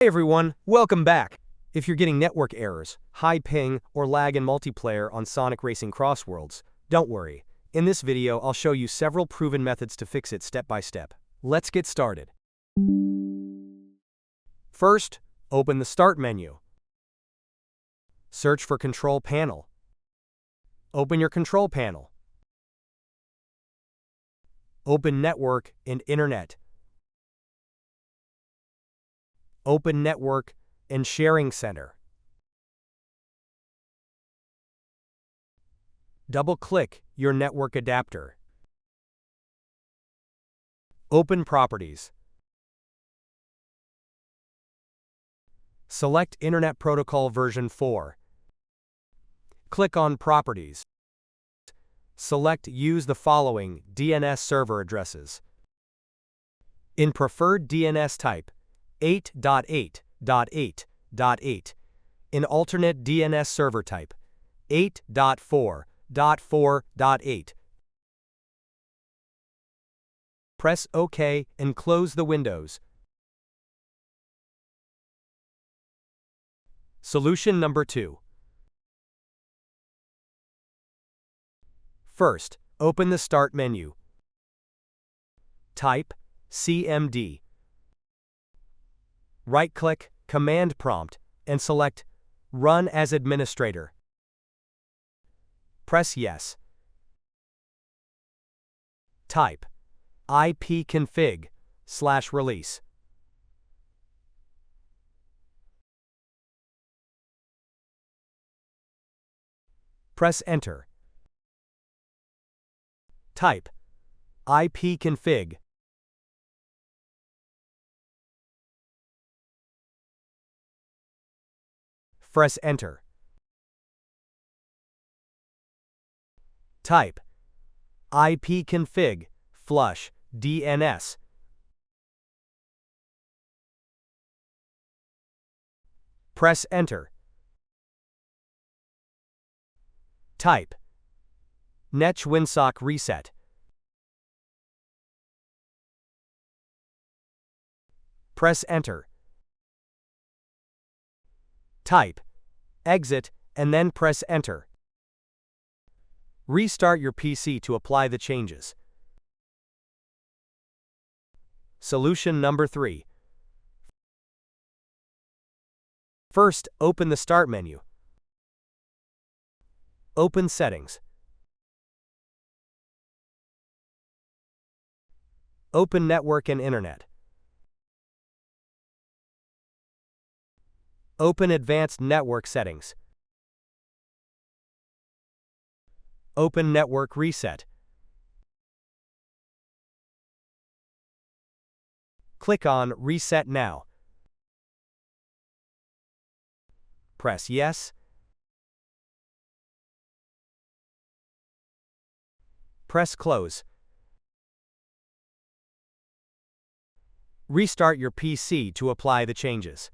Hey everyone, welcome back! If you're getting network errors, high ping, or lag in multiplayer on Sonic Racing CrossWorlds, don't worry. In this video, I'll show you several proven methods to fix it step by step. Let's get started. First, open the Start menu. Search for Control Panel. Open your Control Panel. Open Network and Internet. Open Network and Sharing Center. Double-click your network adapter. Open Properties. Select Internet Protocol version 4. Click on Properties. Select Use the following DNS server addresses. In preferred DNS type, 8.8.8.8. In alternate DNS server type, 8.4.4.8. Press OK and close the windows. Solution number 2. First, open the Start menu. Type CMD. Right-click Command Prompt and select Run as Administrator. Press Yes. Type ipconfig/release. Press Enter. Type ipconfig. Press Enter. Type ipconfig flush DNS. Press Enter. Type netwinsock reset. Press Enter. Type exit and then press Enter. Restart your PC to apply the changes. Solution number 3. First, open the Start menu. Open Settings. Open Network and Internet. Open Advanced Network Settings. Open Network Reset. Click on Reset Now. Press Yes. Press Close. Restart your PC to apply the changes.